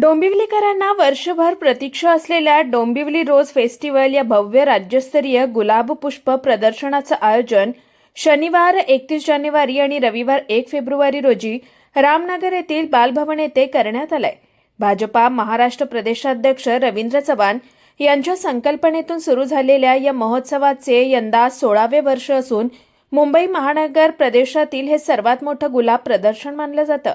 डोंबिवलीकरांना वर्षभर प्रतीक्षा असलेल्या डोंबिवली रोज फेस्टिवल या भव्य राज्यस्तरीय गुलाब पुष्प प्रदर्शनाचं आयोजन शनिवार 31 जानेवारी आणि रविवार 1 फेब्रुवारी रोजी रामनगर येथील बालभवन येथे करण्यात आलंय। भाजपा महाराष्ट्र प्रदेशाध्यक्ष रवींद्र चव्हाण यांच्या संकल्पनेतून सुरू झालेल्या या महोत्सवाचे यंदा 16वे वर्ष असून मुंबई महानगर प्रदेशातील हे सर्वात मोठं गुलाब प्रदर्शन मानलं जातं।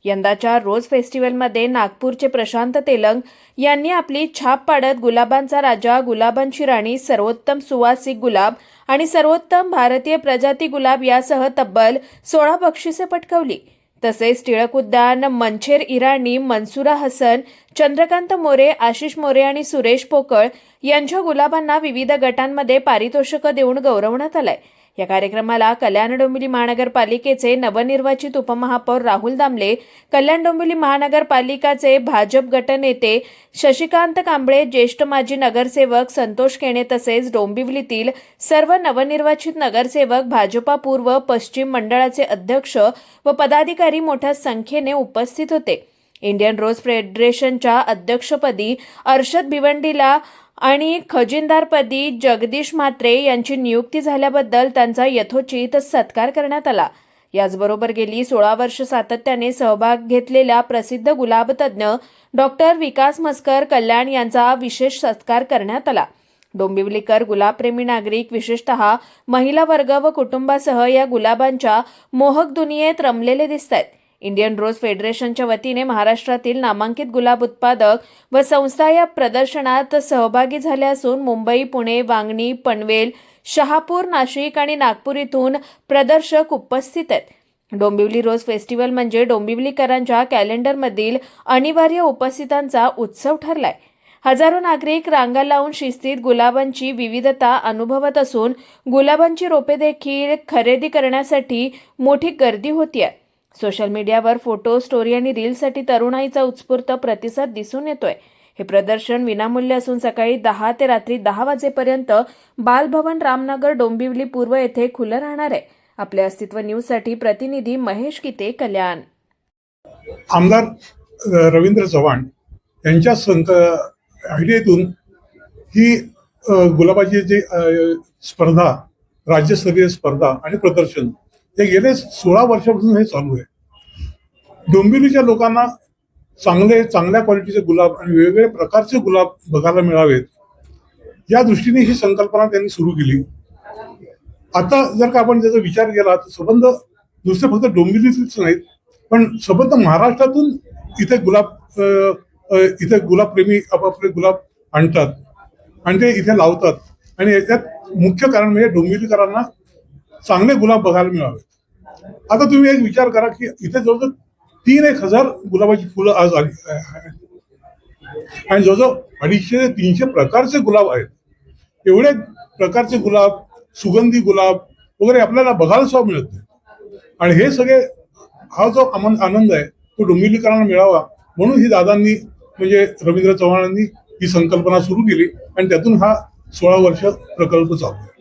यंदाच्या रोज फेस्टिवलमध्ये नागपूरचे प्रशांत तेलंग यांनी आपली छाप पाडत गुलाबांचा राजा, गुलाबांची राणी, सर्वोत्तम सुवासिक गुलाब आणि सर्वोत्तम भारतीय प्रजाती गुलाब यासह तब्बल 16 बक्षिसे पटकावली। तसेच टिळक उद्यान, मंछेर इराणी, मनसुरा हसन, चंद्रकांत मोरे, आशिष मोरे आणि सुरेश पोकळ यांच्या गुलाबांना विविध गटांमध्ये पारितोषिकं देऊन गौरवण्यात आलंय। या कार्यक्रमाला कल्याण डोंबिवली महानगरपालिकेचे नवनिर्वाचित उपमहापौर राहुल दामले, कल्याण डोंबिवली महानगरपालिकाचे भाजप गटनेते शशिकांत कांबळे, ज्येष्ठ माजी नगरसेवक संतोष केणे तसेच डोंबिवलीतील सर्व नवनिर्वाचित नगरसेवक, भाजपा पूर्व पश्चिम मंडळाचे अध्यक्ष व पदाधिकारी मोठ्या संख्येने उपस्थित होते। इंडियन रोज फेडरेशनच्या अध्यक्षपदी अर्शद भिवंडीला आणि खजिनदारपदी जगदीश म्हात्रे यांची नियुक्ती झाल्याबद्दल त्यांचा यथोचित सत्कार करण्यात आला। याचबरोबर गेली 16 वर्ष सातत्याने सहभाग घेतलेल्या प्रसिद्ध गुलाब तज्ज्ञ डॉक्टर विकास मस्कर कल्याण यांचा विशेष सत्कार करण्यात आला। डोंबिवलीकर गुलाबप्रेमी नागरिक, विशेषतः महिला वर्ग व कुटुंबासह या गुलाबांच्या मोहक दुनियेत रमलेले दिसतात। इंडियन रोज फेडरेशनच्या वतीने महाराष्ट्रातील नामांकित गुलाब उत्पादक व संस्था या प्रदर्शनात सहभागी झाल्या असून मुंबई, पुणे, वांगणी, पनवेल, शहापूर, नाशिक आणि नागपूर इथून प्रदर्शक उपस्थित आहेत। डोंबिवली रोज फेस्टिवल म्हणजे डोंबिवलीकरांच्या कॅलेंडरमधील अनिवार्य उपस्थितांचा उत्सव ठरलाय। हजारो नागरिक रांगा लावून शिस्तीत गुलाबांची विविधता अनुभवत असून गुलाबांची रोपे देखील खरेदी करण्यासाठी मोठी गर्दी होतीये। सोशल मीडियावर फोटो, स्टोरी आणि रील्ससाठी तरुणाईचा उत्स्फूर्त प्रतिसाद दिसून येतोय। हे प्रदर्शन विनामूल्य असून सकाळी 10 ते रात्री 10 वाजेपर्यंत बालभवन रामनगर डोंबिवली पूर्व येथे खुलं राहणार आहे। आपले अस्तित्व न्यूजसाठी प्रतिनिधी महेश किते, कल्याण। आमदार रवींद्र चव्हाण यांच्या आयडियातून ही गुलाबाची जी स्पर्धा, राज्यस्तरीय स्पर्धा आणि प्रदर्शन हे गेले 16 वर्षापासून हे चालू आहे। डोंबिवलीच्या लोकांना चांगल्या क्वालिटीचे गुलाब आणि वेगवेगळ्या प्रकारचे गुलाब बघायला मिळावेत या दृष्टीने ही संकल्पना त्यांनी सुरू केली। आता जर का आपण त्याचा विचार केला तर संबंध नुसते फक्त डोंबिवलीतच नाहीत, पण संबंध महाराष्ट्रातून इथे गुलाबप्रेमी आपापले गुलाब आणतात आणि ते इथे लावतात आणि याच्यात मुख्य कारण म्हणजे डोंबिवलीकरांना चांगले गुलाब बघायला मिळावेत। आता तुम्ही एक विचार करा की इथे जवळजवळ 3-1 हजार गुलाबाची फुलं आज आली आणि जवळजवळ 250 ते 300 प्रकारचे गुलाब आहेत। एवढे प्रकारचे गुलाब, सुगंधी गुलाब वगैरे आपल्याला बघायला सुद्धा मिळत नाही आणि हे सगळे हा जो आनंद आहे तो डोंबिवलीकरांना मिळावा म्हणून ही दादांनी म्हणजे रवींद्र चव्हाणांनी ही संकल्पना सुरू केली आणि त्यातून हा 16 वर्ष प्रकल्प चालू आहे।